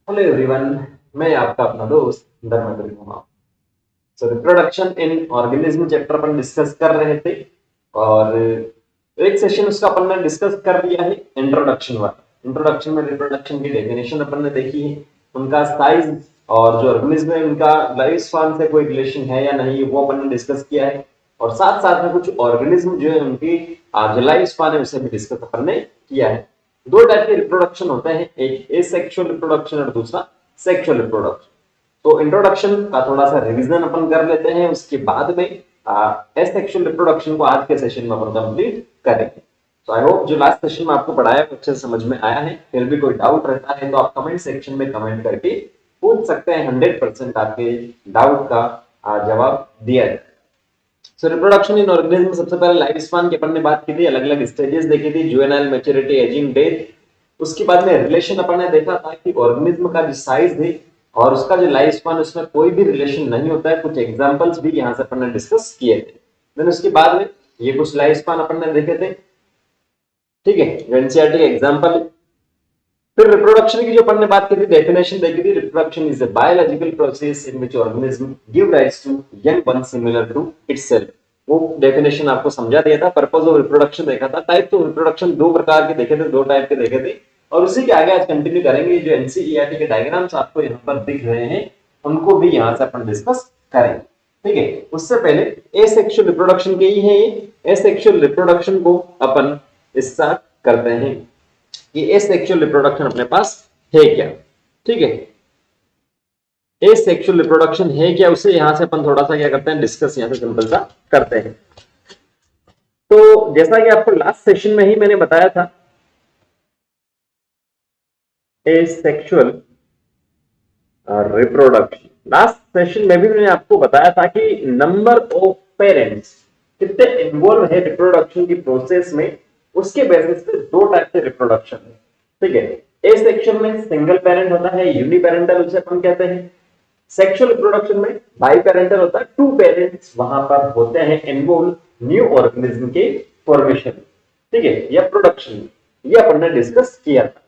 Hello everyone, मैं आपका अपना दोस्त धर्मेंद्र कुमार। सो reproduction in organism chapter upon discuss कर रहे थे और एक सेशन उसका अपन ने डिस्कस कर लिया है इंट्रोडक्शन वाला। इंट्रोडक्शन में रिप्रोडक्शन की डेफिनेशन अपन ने देखी है, उनका साइज और जो ऑर्गेनिज्म है उनका लाइफ स्पान से कोई रिलेशन है या नहीं वो अपन ने डिस्कस किया है। और साथ साथ में कुछ ऑर्गेनिज्म जो है उनकी जो लाइफ स्पान है उसे भी डिस्कस अपन ने किया है। दो टाइप के रिप्रोडक्शन होते हैं, एक एसेक्सुअल रिप्रोडक्शन और दूसरा सेक्सुअल रिप्रोडक्शन। तो इंट्रोडक्शन का थोड़ा सा रिवीजन अपन कर लेते हैं, उसके बाद में एसेक्सुअल रिप्रोडक्शन को आज के सेशन में अपन कंप्लीट करेंगे। तो आई होप जो लास्ट सेशन में आपको पढ़ाया वो अच्छे से समझ में आया है। फिर भी कोई डाउट रहता है तो आप कमेंट सेक्शन में कमेंट करके पूछ सकते हैं, 100% आपके डाउट का जवाब दिया जाए। सो रिप्रोडक्शन इन ऑर्गेनिज्म, सबसे पहले लाइफ स्पान की अपन ने बात की थी, अलग अलग स्टेजेस देखी थी, जुवेनाइल, मैच्योरिटी, एजिंग, डेथ। उसके बाद में रिलेशन अपन ने देखा था कि ऑर्गेनिज्म का जो साइज है और उसका जो लाइफ स्पान उसमें कोई भी रिलेशन नहीं होता है। कुछ एग्जांपल्स भी यहां से अपन ने डिस्कस किए थे। देन उसके बाद में ये कुछ लाइफ स्पान अपन ने देखे थे, ठीक है, जो एनसीईआरटी के एग्जांपल है। फिर रिप्रोडक्शन की जो अपन ने बात की थी, डेफिनेशन देखी थी, reproduction is a biological process in which organism give rise to young one similar to itself. वो डेफिनेशन आपको समझा दिया था। पर्पस ऑफ रिप्रोडक्शन देखा था। टाइप्स ऑफ रिप्रोडक्शन दो प्रकार के देखे थे, दो टाइप के देखे थे। और उसी के आगे आज कंटिन्यू करेंगे। जो एनसीईआरटी के डायग्राम्स आपको यहाँ पर दिख रहे हैं उनको भी यहाँ से अपन डिस्कस करेंगे, ठीक है। उससे पहले एसेक्सुअल रिप्रोडक्शन के ही है ये। एसेक्सुअल रिप्रोडक्शन को अपन स्टार्ट करते हैं कि एसेक्सुअल रिप्रोडक्शन अपने पास है क्या, ठीक है। एसेक्सुअल रिप्रोडक्शन है क्या, उसे यहां से अपन थोड़ा सा क्या करते हैं, डिस्कस यहां से सिंपल सा करते हैं। तो जैसा कि आपको लास्ट सेशन में ही मैंने बताया था, एसेक्सुअल रिप्रोडक्शन, लास्ट सेशन में भी मैंने आपको बताया था कि नंबर ऑफ पेरेंट्स कितने इन्वॉल्व है रिप्रोडक्शन की प्रोसेस में, उसके बेसिस पे दो टाइप के रिप्रोडक्शन है, ठीक है। ए सेक्शन में सिंगल पेरेंट होता है, यूनिपेरेंटल उसे अपन कहते हैं। सेक्सुअल रिप्रोडक्शन में बाई पेरेंटल होता है, टू पेरेंट्स वहां पर होते हैं इन्वॉल्व न्यू ऑर्गेनिज्म के फॉर्मेशन, ठीक है, या प्रोडक्शन में। ये अपन ने डिस्कस किया था।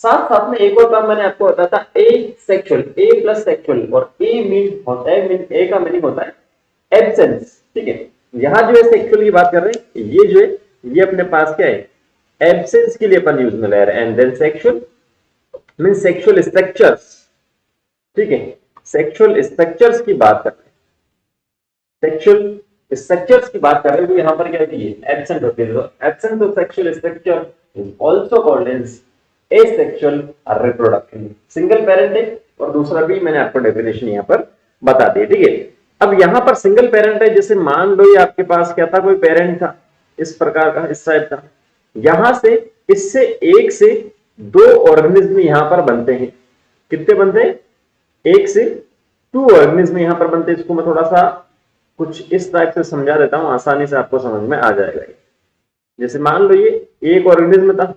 साथ साथ में एक और काम मैंने आपको बताया था, ए सेक्सुअल, ए प्लस सेक्सुअल, और ए मीन होता है, ए का मीनिंग होता है एब्सेंस, ठीक है। यहां जो है सेक्सुअल की बात कर रहे हैं, ये जो है ये अपने पास क्या है, एब्सेंस के लिए अपन यूज में ले रहे हैं। And then sexual mean sexual structures, ठीक है। सेक्सुअल स्ट्रक्चर्स की बात कर रहे हैं, सेक्सुअल स्ट्रक्चर्स की बात कर रहे हैं, तो यहां पर क्या होती है, एब्सेंट होती है। Absence of sexual structure is also called as asexual reproduction. Single parent है और दूसरा भी मैंने आपको डेफिनेशन यहां पर बता दी, ठीक है। अब यहां पर सिंगल पेरेंट है, जैसे मान लो ये आपके पास क्या था, कोई पेरेंट था इस प्रकार का, इस टाइप का। यहां से इससे एक से दो ऑर्गेनिज्म यहां पर बनते हैं। कितने बनते हैं, एक से टू ऑर्गेनिज्म यहां पर बनते हैं। इसको मैं थोड़ा सा कुछ इस टाइप से समझा देता हूं, आसानी से आपको समझ में आ जाएगा। जैसे मान लो ये एक ऑर्गेनिज्म था,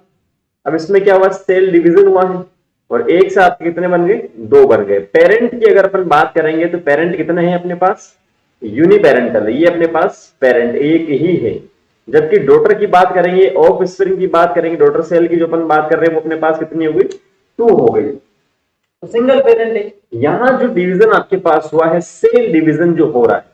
अब इसमें क्या हुआ, सेल डिवीजन हुआ है और एक साथ कितने बन गए, दो बन गए। पेरेंट की अगर अपन बात करेंगे तो पेरेंट कितने हैं अपने पास, यूनिपेरेंटल है, ये अपने पास पेरेंट एक ही है। जबकि डॉटर की बात करेंगे, ऑफ स्प्रिंग की बात करेंगे, डॉटर सेल की जो अपन बात कर रहे हैं वो अपने पास कितनी हो गई, टू हो गई। तो सिंगल पेरेंट है। यहां जो डिवीजन आपके पास हुआ है, सेल डिवीजन जो हो रहा है,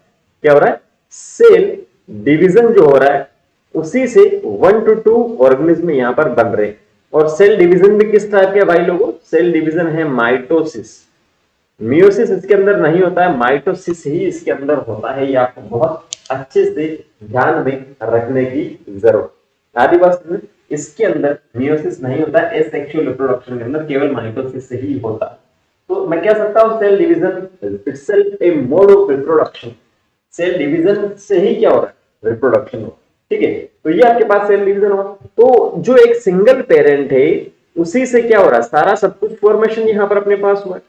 क्या हो रहा है, सेल डिवीजन जो हो रहा है, उसी से 1 to 2 ऑर्गेनिज्म यहां पर बन रहे हैं। और सेल डिवीजन भी किस टाइप के भाई लोगों, सेल डिवीजन है माइटोसिस। मियोसिस इसके अंदर नहीं होता है, माइटोसिस ही इसके अंदर होता है। ये आपको बहुत अच्छे से ध्यान में रखने की जरूरत। आदि बात इसके अंदर मियोसिस नहीं होता है, एसेक्सुअल रिप्रोडक्शन के अंदर केवल माइटोसिस से ही होता है। तो मैं कह सकता हूं cell division itself a mode of reproduction. Cell division से ही क्या हो रहा है, रिप्रोडक्शन हो, ठीक है। तो ये आपके पास सेल डिवीजन हुआ। तो जो एक सिंगल पेरेंट है उसी से क्या हो रहा है, सारा सब कुछ फॉर्मेशन यहां पर अपने पास हुआ है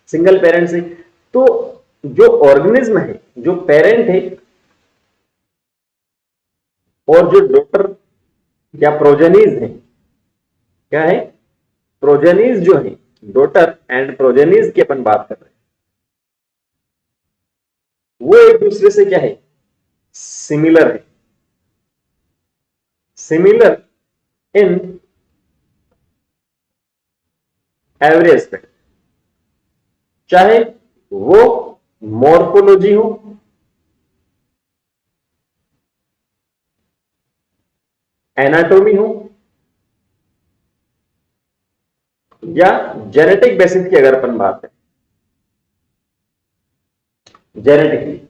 सिंगल पेरेंट से। तो जो ऑर्गेनिज्म है, जो पेरेंट है और जो डॉटर या प्रोजेनीज है, क्या है, प्रोजेनीज जो है, डॉटर एंड प्रोजेनीज की अपन बात कर रहे हैं, वो एक दूसरे से क्या है, सिमिलर है। सिमिलर इन एवरी एस्पेक्ट, चाहे वो मॉर्फोलॉजी हो, एनाटॉमी हो, या जेनेटिक बेसिस की अगर अपन बात करें, जेनेटिकली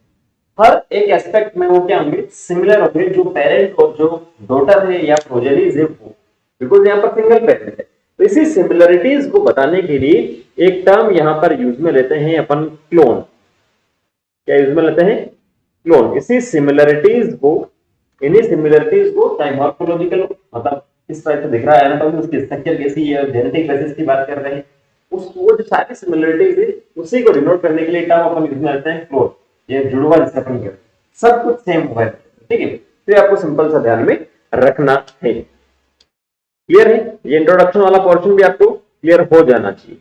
हर एक एस्पेक्ट में वो क्या होंगे, सिमिलर होंगे, जो पेरेंट और जो डॉटर है या प्रोजेनीज है वो, बिकॉज यहाँ पर सिंगल पेरेंट है। तो इसी सिमिलरिटीज को बताने के लिए एक टर्म यहां पर यूज में लेते हैं अपन, क्लोन। क्या यूज में लेते हैं? क्लोन। इसी सिमिलरिटीज को, इन्हीं सिमिलरिटीज को चाहे मॉर्फोलॉजिकल मतलब किस तरह से दिख रहा है एनाटॉमी, उसकी स्ट्रक्चर कैसी है, जेनेटिक बेसिस की बात कर रहे हैं, उस वो जो सारी सिमिलरिटीज है उसी को डिनोट करने के लिए टर्म अपन यूज में लेते हैं क्लोन। ये जुड़वा जिसे अपन कहते हैं, सब कुछ सेम होगा, ठीक है। तो ये आपको सिंपल सा ध्यान में रखना है। क्लियर है? ये इंट्रोडक्शन वाला पोर्शन भी आपको क्लियर हो जाना चाहिए,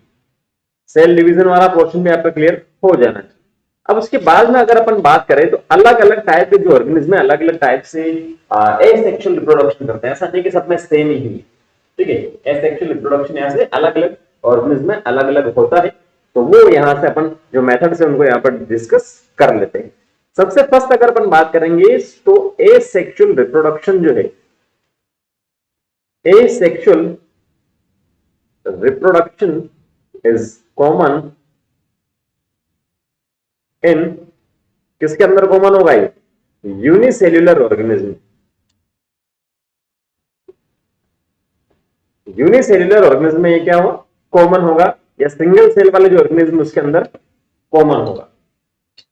सेल डिवीजन वाला पोर्शन भी आपका क्लियर हो जाना चाहिए। अब उसके बाद में अगर अपन बात करें तो अलग अलग टाइप के जो ऑर्गेनिज्म है अलग अलग टाइप से एसेक्सुअल रिप्रोडक्शन करते हैं, ऐसा नहीं कि सब में सेम ही है, ठीक है। एसेक्सुअल रिप्रोडक्शन यहाँ से अलग अलग ऑर्गेनिज्म में अलग अलग होता है, तो वो यहाँ से अपन जो मेथड्स है उनको यहाँ पर डिस्कस कर लेते हैं। सबसे फर्स्ट अगर अपन बात करेंगे तो एसेक्सुअल रिप्रोडक्शन जो है, asexual reproduction is common in, किसके अंदर कॉमन होगा ये? Unicellular organism. यूनिसेल्युलर ऑर्गेनिज्म में ये क्या होगा? कॉमन होगा, या सिंगल सेल वाले जो ऑर्गेनिज्म उसके अंदर कॉमन होगा।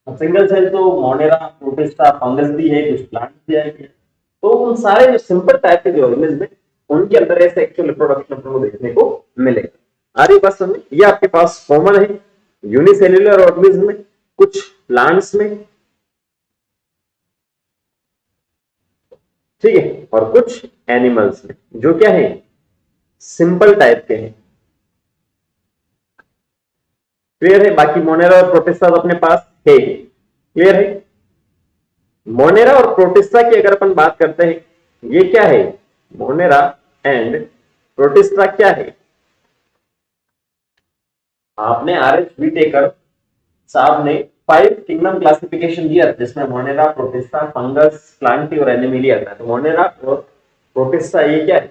अब सिंगल सेल तो मोनेरा, प्रोटिस्टा, फंगस भी है, कुछ प्लांट्स भी है, तो उन सारे जो सिंपल टाइप के जो ऑर्गेनिज्म है उनके अंदर ऐसे एक्चुअल रिप्रोडक्शन आपको देखने को मिलेगा। आ रही बात समझ? ये आपके पास कॉमन है यूनिसेल्युलर ऑर्गेनिज्म में, कुछ प्लांट्स में, ठीक है, और कुछ एनिमल्स में, जो क्या है, सिंपल टाइप के हैं। क्लियर है? बाकी मोनेरा और प्रोटिस्टा तो अपने पास है। क्लियर है? मोनेरा और प्रोटिस्टा की अगर अपन बात करते हैं, ये क्या है, मोनेरा एंड प्रोटिस्टा क्या है? आपने आरएच व्हिटेकर साहब ने 5 किंगडम क्लासिफिकेशन दिया, जिसमें मोनेरा, प्रोटिस्टा, फंगस, प्लांटी और एनिमिलिया आता है। तो मोनेरा और प्रोटिस्टा ये क्या है,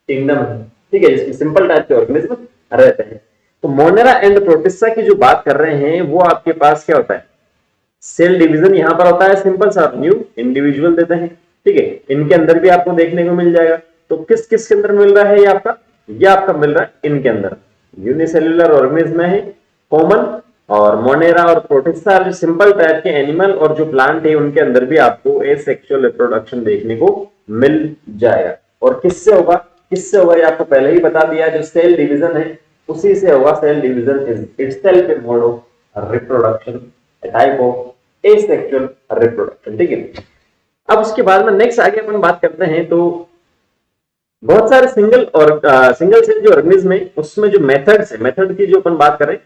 किंगडम है, ठीक है, जिसमें सिंपल टाइप के ऑर्गेनिज्म रहते हैं। तो मोनेरा एंड प्रोटिस्टा की जो बात कर रहे हैं वो आपके पास क्या होता है, सेल डिवीजन यहां पर होता है सिंपल सा, न्यू इंडिविजुअल देते हैं, ठीक है। इनके अंदर भी आपको देखने को मिल जाएगा। तो किस किस के अंदर मिल रहा है ये आपका मिल रहा है इनके अंदर, यूनिसेल्युलर ऑर्गेनिज्म है कॉमन, और मोनेरा और प्रोटिस्टा जो सिंपल टाइप के एनिमल और जो प्लांट है उनके अंदर भी आपको एसेक्सुअल रिप्रोडक्शन देखने को मिल जाएगा। और किससे होगा, किससे होगा ये आपको पहले ही बता दिया, जो सेल डिवीजन है उसी से होगा। Cell division is itself a mode of reproduction, type of asexual reproduction, ठीक है। अब उसके बाद में नेक्स्ट आगे अपन बात करते हैं, तो बहुत सारे सिंगल सेल जो ऑर्गेनिज्म है उसमें जो मेथड्स है, मेथड की जो अपन बात करें,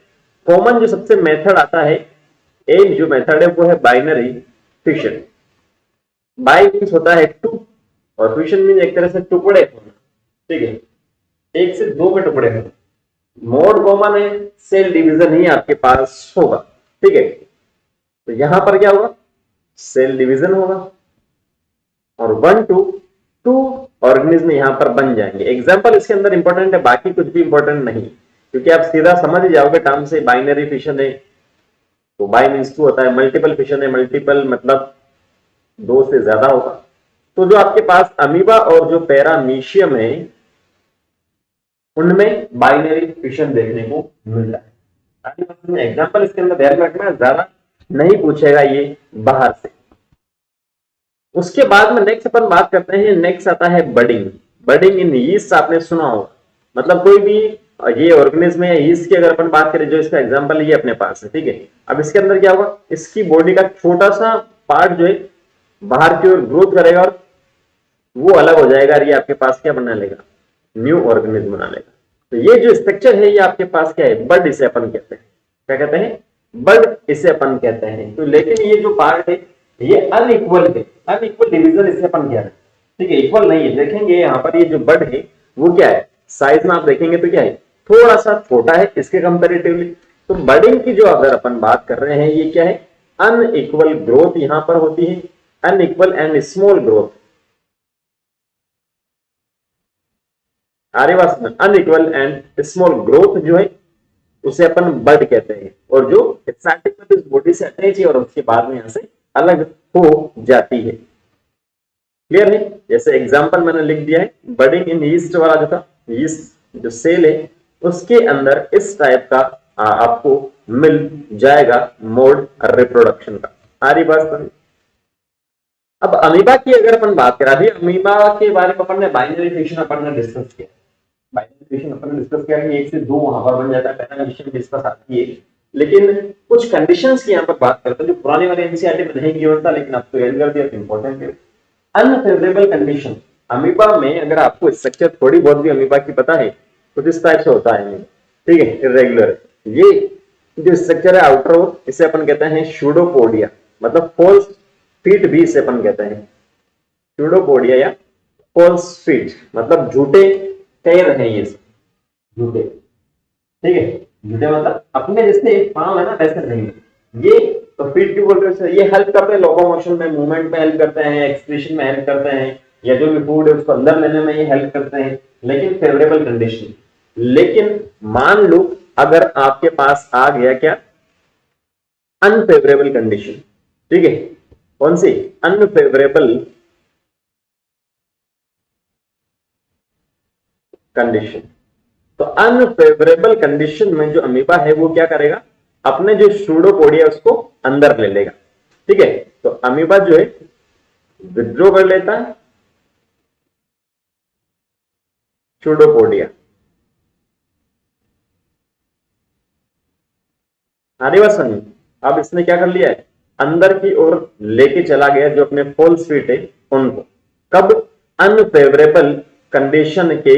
कॉमन जो सबसे मेथड आता है, एक जो मेथड है वो है बाइनरी फिशन। बाई मीन्स होता है टू, और फिशन मीन्स एक तरह से टुकड़े होना, ठीक है, एक से दो में टुकड़े होना। मोड कॉमन है, सेल डिवीजन ही आपके पास होगा, ठीक है। तो यहां पर क्या होगा, सेल डिवीजन होगा, और 1 to 2 ऑर्गेनिज्म यहां पर बन जाएंगे। एग्जांपल इसके अंदर इंपॉर्टेंट है, बाकी कुछ भी इंपॉर्टेंट नहीं, क्योंकि आप सीधा समझ ही जाओगे टर्म से। बाइनरी फिशन है तो बाई मीन्स 2 होता है, मल्टीपल फिशन है, मल्टीपल मतलब 2 से ज्यादा होगा। तो जो आपके पास अमीबा और जो पैरामीशियम है उनमें बाइनरी फिशन देखने को मिल रहा है। एग्जांपल इसके अंदर ध्यान रखना, ज्यादा नहीं पूछेगा ये बाहर से। उसके बाद में नेक्स्ट अपन बात करते हैं, नेक्स्ट आता है बडिंग। बडिंग इन यीस्ट आपने सुना होगा, मतलब कोई भी ये ऑर्गेनिज्म है यीस्ट की अगर अपन बात करें, जो इसका एग्जांपल ये अपने पास है, ठीक है। अब इसके अंदर क्या होगा, इसकी बॉडी का छोटा सा पार्ट जो है बाहर की ओर ग्रोथ करेगा और वो अलग हो जाएगा, और ये आपके पास क्या बना लेगा, न्यू ऑर्गेनिज्म बना लेगा। तो ये जो स्ट्रक्चर है ये आपके पास क्या है, बड इसे अपन कहते हैं। क्या कहते हैं, बड इसे अपन कहते हैं। तो लेकिन ये जो पार्ट है ये अनइक्वल है, अनइक्वल डिवीजन इसे अपन कह रहे हैं, ठीक है, इक्वल नहीं है। देखेंगे यहाँ पर ये जो बड है वो क्या है, साइज में आप देखेंगे तो क्या है, थोड़ा सा छोटा है इसके कंपेरेटिवली, तो बडिंग की जो अगर अपन बात कर रहे हैं, ये क्या है, अनइक्वल ग्रोथ यहां पर होती है, अनइक्वल एंड स्मॉल ग्रोथ। आरे बात, अनइक्वल एंड स्मॉल ग्रोथ जो है उसे अपन बड कहते हैं, और जो स्टार्टिंग में तो बॉडी से अटैच है और उसके बाद में यहां से अलग हो जाती है। क्लियर है? जैसे एग्जांपल मैंने लिख दिया है, बडिंग इन यीस्ट वाला जो था, यीस्ट जो सेल है उसके अंदर इस टाइप का आपको मिल जाएगा मोड रिप्रोडक्शन का। आ रही बात समझ? अब अमीबा की अगर अपन बात करें, अभी अमीबा के बारे में अपन ने बाइनरी फिक्शन अपन ने डिस्कस किया, बाइनरी फिक्शन अपन ने डिस्कस किया कि 1 से 2 वहां पर बन जाता है, पहला मिशन डिस्कस आती है। लेकिन कुछ कंडीशंस की यहां पर बात करते हैं जो पुराने वाले एनसीईआरटी में नहीं गिवन था, लेकिन अब तो याद कर दिया, इंपॉर्टेंट है। अनफेवरेबल कंडीशन, अमीबा में अगर आपको स्ट्रक्चर थोड़ी बहुत भी अमीबा की पता है तो इस टाइप से होता है, ठीक है, इरेगुलर। ये जो स्ट्रक्चर है आउटर, इसे अपन कहते हैं सूडोपोडिया, मतलब फॉल्स फीट भी इसे अपन कहते हैं, सूडोपोडिया या फॉल्स फीट, मतलब झूठे पैर हैं ये सब, झूठे, ठीक है, झूठे मतलब अपने जैसे पांव है ना वैसे नहीं ये। तो फीट क्यों बोल रहे हैं? ये हेल्प करते हैं लोकोमोशन में, मूवमेंट में हेल्प करते हैं, एक्सक्रीशन में हेल्प करते हैं, या जो भी फूड है उसको अंदर लेने में ये हेल्प करते हैं, लेकिन फेवरेबल कंडीशन। लेकिन मान लो अगर आपके पास आ गया क्या, अनफेवरेबल कंडीशन, ठीक है, कौन सी? Unfavourable condition. तो अनफेवरेबल कंडीशन में जो अमीबा है वो क्या करेगा, अपने जो सूडोपोडिया उसको अंदर ले लेगा, ठीक है। तो अमीबा जो है विथड्रॉ कर लेता है सूडोपोडिया, आने बात समझ? अब इसने क्या कर लिया है, अंदर की ओर लेके चला गया जो अपने फॉल्स फीट है उनको, कब? अनफेवरेबल कंडीशन के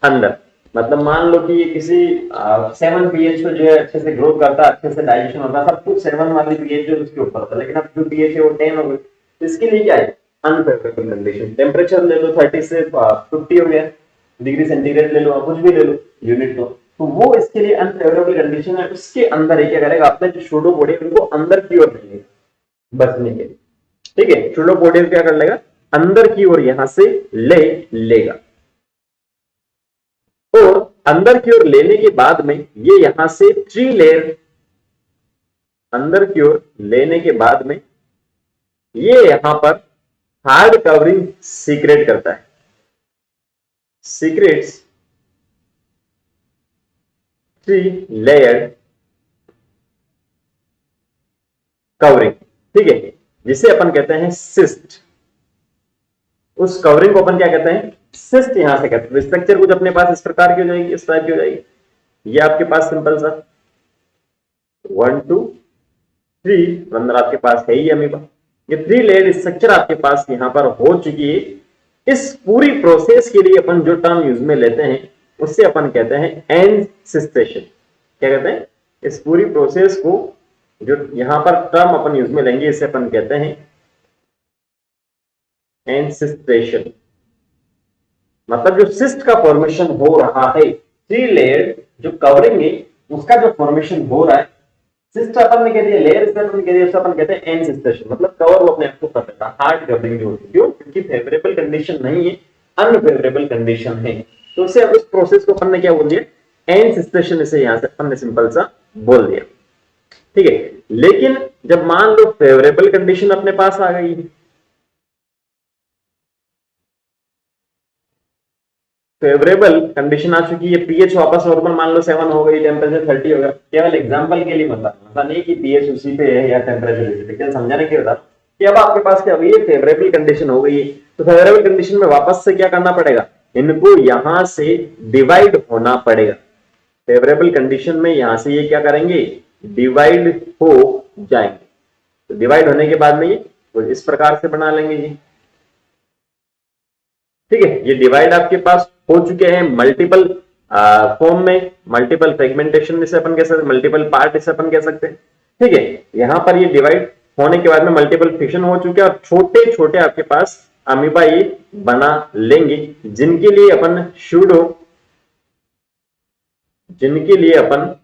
अंदर। मतलब मान लो कि ये किसी 7 पीएच पे जो है अच्छे से ग्रोथ करता है, अच्छे से डाइजेशन होता है, सब कुछ 7 वाली पीएच जो उसके ऊपर था, लेकिन अब जो पीएच है वो 10 हो गई। तो इसके लिए क्या है, अनफेवरेबल कंडीशन। टेम्परेचर ले लो 30 से 50 हो गया, डिग्री सेंटीग्रेड ले लो, कुछ भी ले लो यूनिट लो, तो वो इसके लिए अनफेवरेबल कंडीशन है। उसके अंदर ही क्या करेगा, अपने जो सूडोपोडिया उनको अंदर की ओर ले लेगा बचने के लिए, ठीक है। सूडोपोडिया क्या कर लेगा, अंदर की ओर यहां से ले लेगा, और अंदर की ओर लेने के बाद में ये यहां से 3 लेयर, अंदर की ओर लेने के बाद में ये यहां पर हार्ड कवरिंग सीक्रेट करता है, सीक्रेट्स 3 लेयर कवरिंग, ठीक है, जिसे अपन कहते हैं सिस्ट। उस कवरिंग को अपन क्या कहते हैं, सिस्ट यहां से कहते हैं। स्ट्रक्चर कुछ अपने पास इस प्रकार की हो जाएगी, इस टाइप की हो जाएगी। ये आपके पास सिंपल सा 1 2 3 अंदर आपके पास है ही अमीबा। ये 3 लेयर स्ट्रक्चर आपके पास यहां पर हो चुकी है। इस पूरी प्रोसेस के लिए अपन जो टर्म यूज में लेते हैं उससे अपन कहते हैं एनसिस्टेशन। क्या कहते हैं? इस पूरी प्रोसेस को जो यहां पर टर्म अपन यूज में लेंगे इसे अपन कहते हैं एनसिस्टेशन। मतलब जो सिस्ट का फॉर्मेशन हो रहा है, 3 लेयर जो कवरिंग है उसका जो फॉर्मेशन हो रहा है, सिस्ट अपन ने कह दिया, लेयर अपन कह दिया, अपन कहते हैं एनसिस्टेशन। मतलब कवर वो अपने आप को कर देता है, हार्ड कवरिंग जो होती है, क्यों? क्योंकि फेवरेबल कंडीशन नहीं है, अनफेवरेबल कंडीशन है। तो उसे उस प्रोसेस को अपन ने क्या बोल दिया, एनसिस्टेशन। इसे यहां से अपन ने सिंपल सा बोल दिया, ठीक है। लेकिन जब मान लो फेवरेबल कंडीशन अपने पास आ गई, फेवरेबल कंडीशन आ चुकी है, पीएच वापस नॉर्मल मान लो 7 हो गई, टेम्परेचर 30 हो गया। केवल एग्जांपल के लिए मतलब नहीं कि पीएच उसी पे है या टेम्परेचर इसी पे, क्या समझाने के बता कि अब आपके पास क्या हो गई है, फेवरेबल कंडीशन हो गई है। तो फेवरेबल कंडीशन में वापस से क्या करना पड़ेगा, इनको यहां से डिवाइड होना पड़ेगा। फेवरेबल कंडीशन में यहां से ये क्या करेंगे, डिवाइड हो जाएंगे। तो डिवाइड होने के बाद में ये इस प्रकार से बना लेंगे जी, ठीक है। ये डिवाइड आपके पास हो चुके हैं मल्टीपल फॉर्म में, मल्टीपल फ्रेगमेंटेशन में से अपन कह सकते हैं, मल्टीपल पार्ट इसे अपन कह सकते हैं, ठीक है। यहां पर ये डिवाइड होने के बाद में मल्टीपल फिशन हो चुके हैं और छोटे छोटे आपके पास अमीबा ये बना लेंगे, जिनके लिए अपन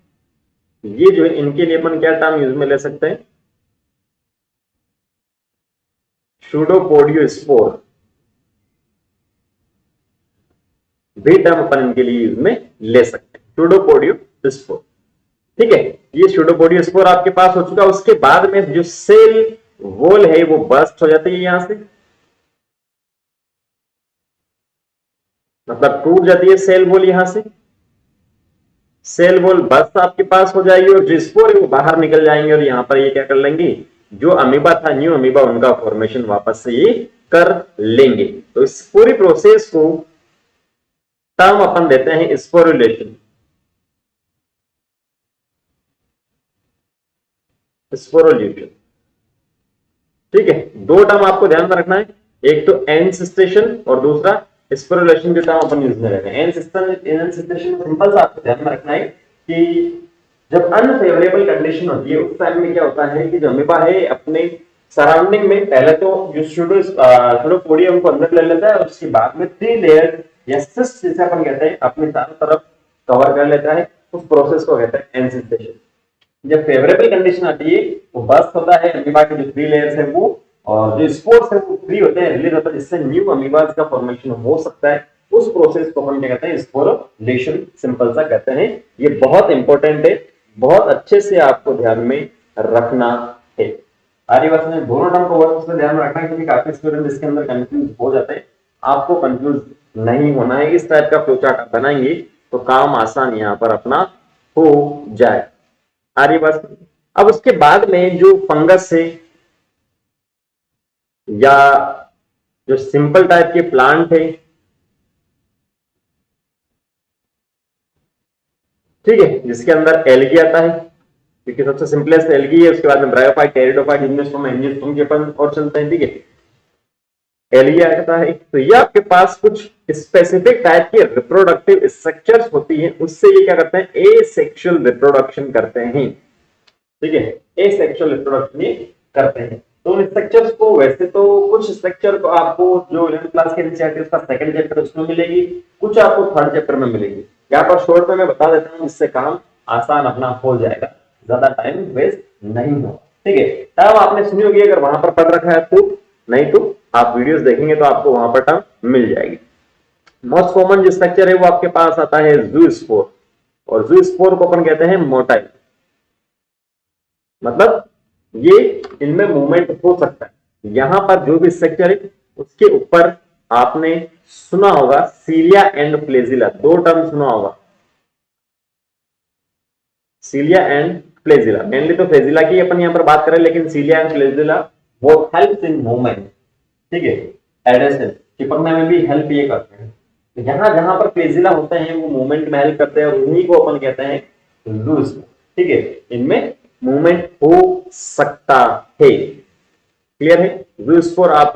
ये जो है इनके लिए अपन क्या टर्म यूज में ले सकते हैं, सूडोपोडियोस्पोर भी टर्म अपन इनके लिए यूज में ले सकते हैं, सूडोपोडियोस्पोर। ठीक है, ये सूडोपोडियोस्पोर आपके पास हो चुका। उसके बाद में जो सेल वॉल है वो बर्स्ट हो जाती है, यहां से मतलब टूट जाती है सेल वॉल, यहां से सेल वॉल बर्स्ट आपके पास हो जाएगी और जो स्पोर है वो बाहर निकल जाएंगे और यहां पर ये क्या कर लेंगे, जो अमीबा था, न्यू अमीबा, उनका फॉर्मेशन वापस से ये कर लेंगे। तो इस पूरी प्रोसेस को टर्म अपन देते हैं स्पोरुलेशन। स्पोरुलेशन, ठीक है, दो टर्म आपको ध्यान में रखना है, एक तो एनसिस्टेशन और दूसरा स्पोरुलेशन के टर्म अपन यूज में रखना है। एनसिस्टेशन सिंपल सा आपको ध्यान में रखना है कि जब अनफेवरेबल कंडीशन होती है उस टाइम में क्या होता है कि जो अमीबा है अपने सराउंडिंग में पहले तो जो सूडोपोडियम को अंदर ले लेता है और उसके बाद में 3 लेयर या सिस्ट जिसे अपन कहते हैं अपने चारों तरफ कवर कर लेता है, उस प्रोसेस को कहते हैं एनसिस्टेशन। जब फेवरेबल कंडीशन आती है वो बर्स्ट होता है, अमीबा के जो 3 लेयर्स है वो और जो स्पोर्स है वो फ्री होते हैं, रिलीज होता है, जिससे न्यू अमीबास का फॉर्मेशन हो सकता है। उस प्रोसेस को हम क्या कहते हैं, स्पोरोलेशन सिंपल सा कहते हैं। ये बहुत इंपॉर्टेंट है, बहुत अच्छे से आपको ध्यान में रखना है। आर्य वर्ष में दोनों टर्म को वर्ष में ध्यान में रखना है क्योंकि काफी स्टूडेंट इसके अंदर कंफ्यूज हो जाते हैं। आपको कंफ्यूज नहीं होना है, इस टाइप का फ्लो चार्ट बनाएंगे तो काम आसान यहाँ पर अपना हो जाए। आर्य वर्ष अब उसके बाद में जो फंगस है या जो सिंपल टाइप के प्लांट है, ठीक है, जिसके अंदर एल्गी आता है क्योंकि सबसे सिंपलेस्ट एल्गी है, उसके बाद में ब्रायोफाइट, टेरिडोफाइट, जिम्नोस्पर्म, एंजियोस्पर्म के अपन और चलते हैं। ठीक है, एल्गी आता है, तो ये आपके पास कुछ स्पेसिफिक टाइप की रिप्रोडक्टिव स्ट्रक्चर्स होती हैं, उससे ये क्या करते हैं, एसेक्सुअल रिप्रोडक्शन करते हैं। ठीक है, एसेक्सुअल रिप्रोडक्शन ये करते हैं। तो उन स्ट्रक्चर्स को वैसे तो कुछ स्ट्रक्चर को आपको जो 11th क्लास के एनसीईआरटी उसका सेकंड चैप्टर उसमें मिलेगी, कुछ आपको थर्ड चैप्टर में मिलेगी। यहाँ पर शॉर्ट में मैं बता देता हूँ, इससे काम आसान अपना हो जाएगा, ज्यादा टाइम वेस्ट नहीं होगा। ठीक है, टर्म आपने सुनी होगी, अगर वहां पर पढ़ रखा है तो, नहीं तो आप वीडियोस देखेंगे तो आपको वहां पर टर्म मिल जाएगी। मोस्ट कॉमन जो स्ट्रक्चर है वो आपके पास आता है जूस्पोर, और जूस्पोर को अपन कहते हैं मोटाइल, मतलब ये इनमें मूवमेंट हो सकता है। यहां पर जो भी स्ट्रक्चर है उसके ऊपर आपने सुना होगा सीलिया एंड फ्लेजिला, दो टर्म सुना होगा, सीलिया एंड फ्लेजिला। मेनली तो फ्लेजिला की अपन यहां पर बात करें, लेकिन सीलिया एंड फ्लेजिला वो हेल्प्स इन मूवमेंट। ठीक है, एडेशन चिपकने में भी हेल्प ये करते हैं। तो जहां जहां पर फ्लेजिला होते हैं वो मूवमेंट में हेल्प करते हैं और उन्हीं को अपन कहते हैं लूज। ठीक है, इनमें मूवमेंट हो सकता है। क्लियर है, जूस्पोर आप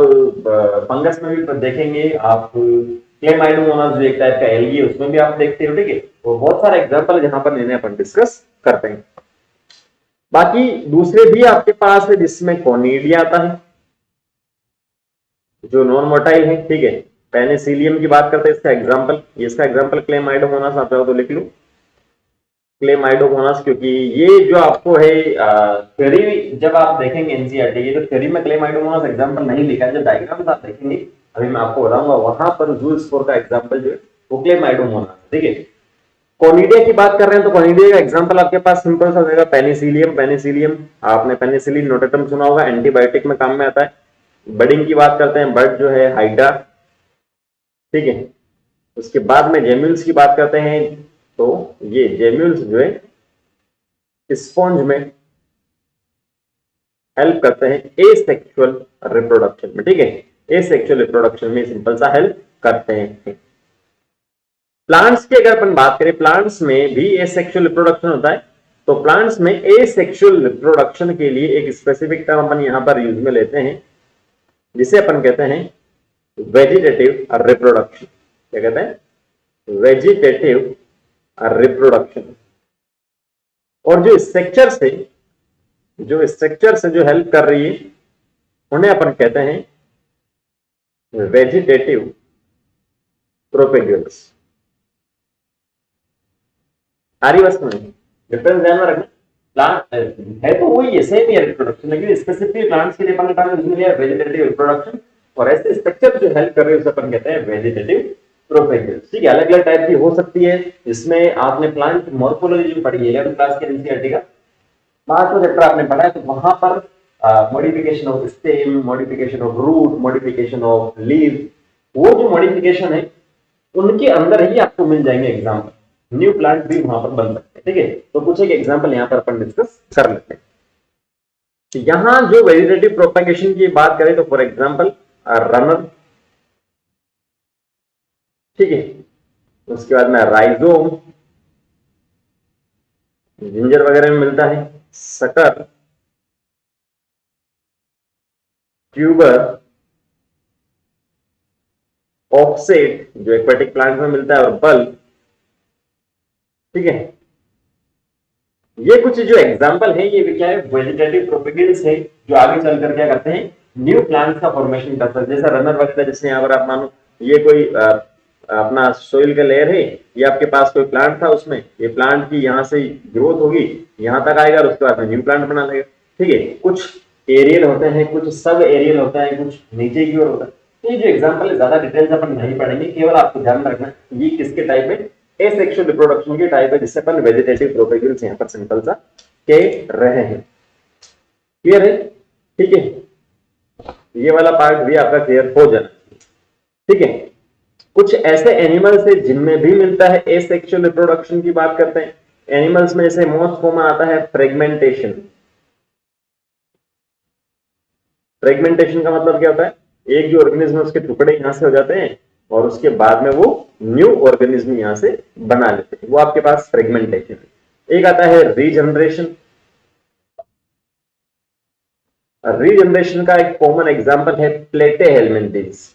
फंगस में भी देखेंगे, आप क्लेमाइडोमोनास जो एक टाइप का एल्गी है उसमें भी आप देखते हो। ठीक है, तो बहुत सारे एग्जांपल है जहां पर इन्हें अपन डिस्कस करते हैं। बाकी दूसरे भी आपके पास है जिसमें कोनिडिया आता है जो नॉन मोटाइल है। ठीक है, पेनिसिलियम की बात करते हैं, इसका एग्जांपल, इसका एग्जांपल क्लेमाइडोमोनास आप चाहो तो लिख लो, क्लेमाइडोमोनास, क्योंकि ये जो आपको है थ्योरी जब आप देखेंगे एनसीईआरटी की तो थ्योरी में क्लेमाइडोमोनास एग्जांपल नहीं लिखा है, जब डायग्राम्स आप देखेंगे अभी मैं आपको बताऊंगा वहां पर जूस्पोर का एग्जांपल जो है वो क्लेमाइडोमोनास। ठीक है, कोनिडिया की बात कर रहे हैं तो कोनिडिया का एग्जांपल आपके पास सिंपल सा होगा पेनिसिलियम। पेनिसिलियम आपने पेनिसिलिन नोटेटम सुना होगा, एंटीबायोटिक में काम में आता है। बर्डिंग की बात करते हैं, बर्ड जो है हाइड्रा। ठीक है, उसके बाद में जेम्यूल्स की बात करते हैं तो ये जेम्यूल्स जो है स्पॉन्ज में हेल्प करते हैं एसेक्सुअल रिप्रोडक्शन में। ठीक है, एसेक्सुअल रिप्रोडक्शन में सिंपल सा हेल्प करते हैं। प्लांट्स की अगर अपन बात करें, प्लांट्स में भी एसेक्सुअल रिप्रोडक्शन होता है, तो प्लांट्स में एसेक्सुअल रिप्रोडक्शन के लिए एक स्पेसिफिक टर्म अपन यहां पर यूज में लेते हैं जिसे अपन कहते हैं वेजिटेटिव रिप्रोडक्शन। क्या कहते हैं, वेजिटेटिव रिप्रोडक्शन। और जो स्ट्रक्चर से जो हेल्प कर रही है उन्हें अपन कहते हैं वेजिटेटिव प्रोपेग्यूल्स। आरी वस्तु में डिफरेंस ध्यान में रखना, प्लांट है तो वही है, सेम ही रिप्रोडक्शन, लेकिन स्पेसिफिक प्लांट्स के लिए अपन ने कहा इसलिए वेजिटेटिव रिप्रोडक्शन, और ऐसे स्ट्रक्चर जो हेल्प कर रहे हैं उसे अपन कहते हैं वेजिटेटिव प्रोपेगेल्स। ठीक है, अलग अलग टाइप की हो सकती है। इसमें आपने प्लांट मॉर्फोलॉजी जो पढ़ी है 11th क्लास के एनसीईआरटी का 5वां चैप्टर आपने पढ़ा है, तो वहां पर modification of stem, modification of root, modification of leave, वो जो मॉडिफिकेशन है उनके अंदर ही आपको मिल जाएंगे एग्जाम्पल। न्यू प्लांट भी वहां पर बन सकते हैं। ठीक है, तो कुछ एक एग्जाम्पल यहाँ पर अपन डिस्कस कर लेते हैं। तो यहां जो वेजिटेटिव प्रोपेगेशन की बात करें तो फॉर एग्जाम्पल रनर, ठीक है, उसके बाद में राइजोम, जिंजर वगैरह में मिलता है, सकर, ट्यूबर, ऑफसेट जो एक्वेटिक प्लांट में मिलता है, और बल्ब। ठीक है, ये कुछ जो एग्जांपल है ये भी क्या है, वेजिटेटिव प्रोपेगेल्स है, जो आगे चलकर क्या करते हैं, न्यू प्लांट्स का फॉर्मेशन करता है। जैसा रनर वगैरह, जैसे यहाँ पर आप मानो ये कोई अपना सोइल का लेयर है, ये आपके पास कोई प्लांट था, उसमें ये प्लांट की यहाँ से ग्रोथ होगी, यहां तक आएगा और उसके बाद में न्यू प्लांट बना लेगा। ठीक है, कुछ एरियल होते हैं, कुछ सब एरियल होता है, कुछ नीचे की ओर होता है। तो ये जो एग्जाम्पल है ज्यादा डिटेल्स अपन नहीं पढ़ेंगे, केवल आपको ध्यान रखना ये किसके टाइप है, एसेक्सुअल रिप्रोडक्शन की टाइप है, जिससे अपन वेजिटेटिव प्रोपेगेल्स यहाँ पर सिंपल सा कह रहे हैं। क्लियर है? ठीक है, ये वाला पार्ट भी आपका क्लियर हो जाना। ठीक है, कुछ ऐसे एनिमल्स है जिनमें भी मिलता है एसेक्सुअल रिप्रोडक्शन की बात करते हैं। एनिमल्स में से मोस्ट कॉमन आता है फ्रेगमेंटेशन। फ्रेगमेंटेशन का मतलब क्या होता है, एक जो ऑर्गेनिज्म है उसके टुकड़े यहां से हो जाते हैं और उसके बाद में वो न्यू ऑर्गेनिज्म यहां से बना लेते हैं, वो आपके पास फ्रेगमेंटेशन है। एक आता है रीजनरेशन। रीजनरेशन का एक कॉमन एग्जांपल है प्लेटेहेल्मिन्थेस।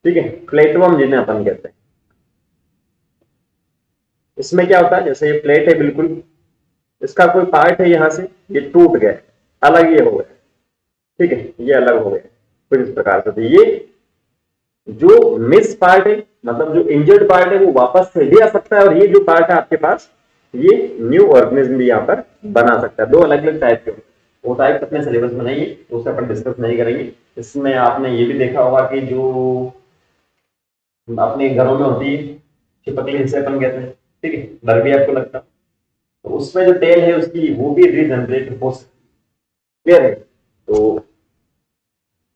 ठीक है, प्लेटवर्म जिन्हें अपन कहते हैं। इसमें क्या होता है, जैसे ये प्लेट है, बिल्कुल इसका कोई पार्ट है, यहां से ये टूट गया, अलग ये हो गया। ठीक है, ये अलग हो गया कुछ इस प्रकार से। तो ये जो मिस पार्ट है, मतलब जो इंजर्ड पार्ट है, वो वापस से भी आ सकता है, और ये जो पार्ट है आपके पास, ये न्यू ऑर्गेनिज्म भी यहाँ पर बना सकता है। दो अलग अलग टाइप के, वो टाइप अपने सिलेबस में नहीं है तो उसे अपन डिस्कस नहीं करेंगे। इसमें आपने ये भी देखा होगा कि जो अपने घरों में होती है चिपकली, जिसे अपन कहते हैं, ठीक है, डर भी आपको लगता है, तो उसमें जो टेल है उसकी वो भी रीजनरेट हो सकती है। क्लियर है? तो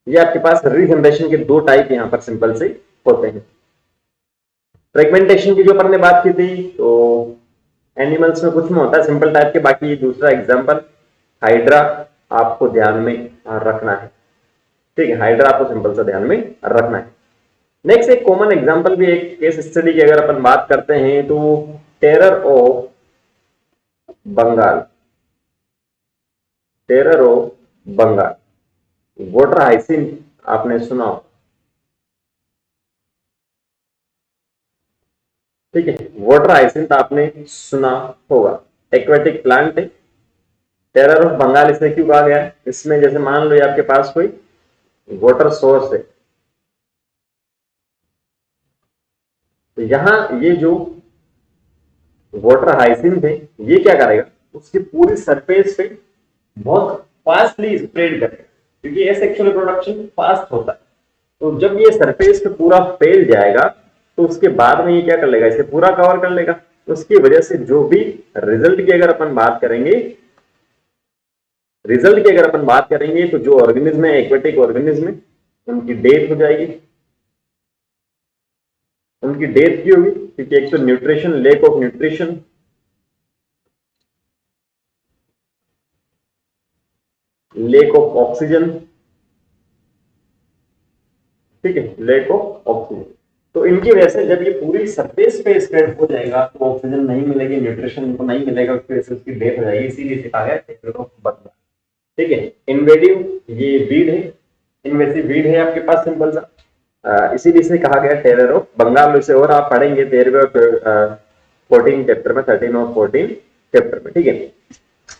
ये आपके पास रीजनरेशन के दो टाइप यहां पर सिंपल से होते हैं। फ्रेगमेंटेशन की जो अपन ने बात की थी, तो एनिमल्स में कुछ में होता है सिंपल टाइप के, बाकी दूसरा एग्जांपल हाइड्रा आपको ध्यान में रखना है। ठीक है, हाइड्रा आपको सिंपल सा ध्यान में रखना है। नेक्स्ट एक कॉमन एग्जांपल भी एक केस स्टडी की अगर अपन बात करते हैं तो terror of Bengal. Terror of Bengal, water hyacinth आपने सुना हो। ठीक है, वाटर हाइसिंथ आपने सुना होगा, एक्वेटिक प्लांट है। टेरर ऑफ बंगाल इसमें क्यों कहा गया है, इसमें जैसे मान लो ये आपके पास कोई वाटर सोर्स है, तो यहां ये जो वाटर हाइसिंथ है ये क्या करेगा, उसकी पूरी सरफेस पे बहुत फास्टली स्प्रेड करेगा, क्योंकि एसेक्सुअल रिप्रोडक्शन फास्ट होता है। तो जब ये सरफेस पे पूरा फैल जाएगा तो उसके बाद में ये क्या कर लेगा, इसे पूरा कवर कर लेगा। तो उसकी वजह से जो भी रिजल्ट की अगर अपन बात करेंगे, तो जो ऑर्गेनिज्म है, एक्वेटिक ऑर्गेनिज्म है, उनकी डेथ हो जाएगी। उनकी डेथ क्यों होगी, क्योंकि एक तो nutrition, lack of nutrition, lack of oxygen. ठीक है, लैक ऑफ ऑक्सीजन, तो इनकी वजह से जब ये पूरी सरफेस पे स्प्रेड हो जाएगा तो ऑक्सीजन नहीं मिलेगी, न्यूट्रिशन को नहीं मिलेगा, उसकी वजह से उसकी डेथ हो जाएगी। इसीलिए कहा गया टेरर ऑफ बंगाल। ठीक है, इन्वेडिव ये वीड है, इन्वेसिव वीड है आपके पास सिंपल सा, इसीलिए इसे कहा गया टेरर ऑफ बंगाल। इसे और आप पढ़ेंगे 13वें और 14 चैप्टर में, 13 और 14 चैप्टर में। ठीक है,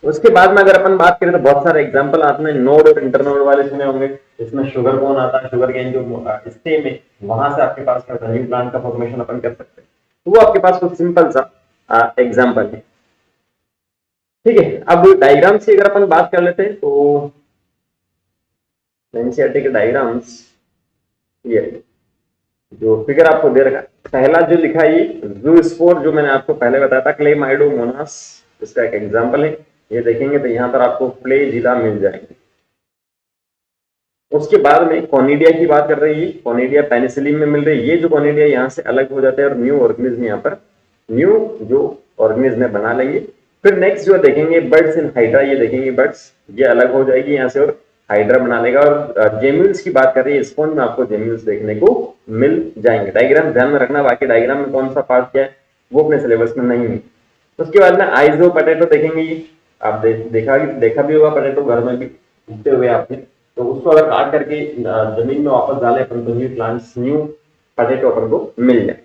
उसके बाद में अगर अपन बात करें तो बहुत सारे एग्जांपल आपने नोड और इंटरनोड वाले सुने होंगे। इसमें शुगर कौन आता है, शुगर केन जो स्टेम है, वहां से आपके पास न्यू प्लांट का फॉर्मेशन अपन कर सकते हैं। तो वो आपके पास कुछ सिंपल सा एग्जाम्पल है। ठीक है, अब डायग्राम्स की अगर अपन बात कर लेते हैं तो एनसीईआरटी के डायग्राम्स, ये जो फिगर आपको दे रखा है, पहला जो लिखा है ये जू स्पोर, जो मैंने आपको पहले बताया था क्लेमाइडोमोनास, इसका एक एग्जाम्पल है। ये देखेंगे तो यहाँ पर आपको फ्लैजिला मिल जाएंगे। उसके बाद में कॉनिडिया की बात कर रही है, कॉनिडिया पेनिसिलिन में मिल रही है। ये जो कॉनिडिया यहाँ से अलग हो जाते हैं और न्यू ऑर्गेनिज्म यहाँ पर न्यू जो ऑर्गेनिज्म बना लेंगे। फिर नेक्स्ट जो देखेंगे बर्ड्स इन हाइड्रा, ये देखेंगे बर्ड्स, ये अलग हो जाएगी यहाँ से और हाइड्रा बना लेगा। और जेम्यूल्स की बात कर रही है, स्पॉन्ज में आपको जेम्यूल्स देखने को मिल जाएंगे। डायग्राम ध्यान में रखना, बाकी डायग्राम में कौन सा पार्ट क्या है वो अपने सिलेबस में नहीं है। उसके बाद में आइजो पोटैटो देखेंगे, आप देखा भी होगा पोटैटो घर में भी उगते हुए आपने, तो उसको अगर काट करके जमीन में वापस डाले अपन तो न्यू प्लांट्स, न्यू पोटैटो अपन को मिल जाए।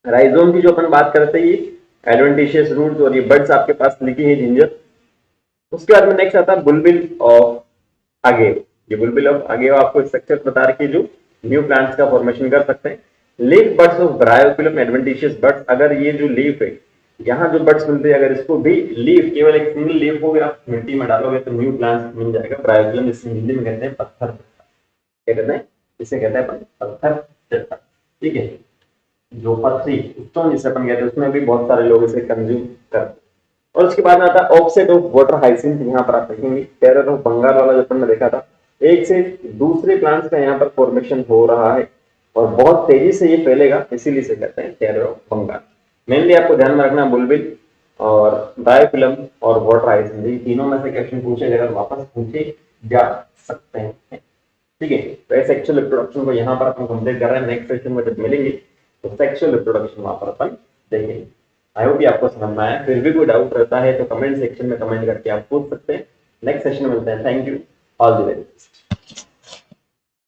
राइजोम की जो अपन बात करते हैं, ये एडवेंटिशियस रूट्स, और ये बर्ड्स आपके पास लिखी है जिंजर। उसके बाद में नेक्स्ट आता है बुलबिल ऑफ अगेव। ये बुलबिल ऑफ अगेव आपको स्ट्रक्चर बता रखी है जो न्यू प्लांट्स का फॉर्मेशन कर सकते हैं। Leaf birds of bryophyllum adventitious birds, अगर ये जो लीफ है यहाँ जो बर्ड्स मिलते हैं, अगर इसको भी लीफ केवल एक सिंगल लीफ हो गया मिट्टी में डालोगे तो न्यू प्लांट्स मिल जाएगा। ब्रायोफिलम इसे हिंदी में कहते हैं पत्थर चट्टा। क्या कहते हैं इसे, कहते हैं पत्थर चट्टा। ठीक है, जो पथरी स्टोन जिसे अपन कहते हैं, उसमें भी बहुत सारे लोग इसे कंज्यूम करते हैं। और उसके बाद आता है ऑफसेट ऑफ वाटर हाइसिंथ। यहाँ पर आप देखेंगे टेरर ऑफ बंगाल वाला जो अपन ने देखा था, एक से दूसरे प्लांट्स का यहाँ पर फॉर्मेशन हो रहा है और बहुत तेजी से ये फैलेगा, इसीलिए इसे कहते हैं टेरर ऑफ बंगाल। मेनली आपको ध्यान में रखना बुलबिल और बायोफिलम और वाटर हाइसिंथ, ये तीनों में से क्वेश्चन पूछे अगर वापस पूछे जा सकते हैं। ठीक है, तो सेक्सुअल रिप्रोडक्शन को यहाँ पर अपन कंप्लीट कर रहे हैं। नेक्स्ट सेशन में जब मिलेंगे तो सेक्सुअल रिप्रोडक्शन वहां पर अपन देखेंगे। आई होप आपको समझ में आया। फिर भी कोई डाउट रहता है तो कमेंट सेक्शन में कमेंट करके आप पूछ सकते हैं। नेक्स्ट सेशन में मिलते हैं। Thank you, all the very best.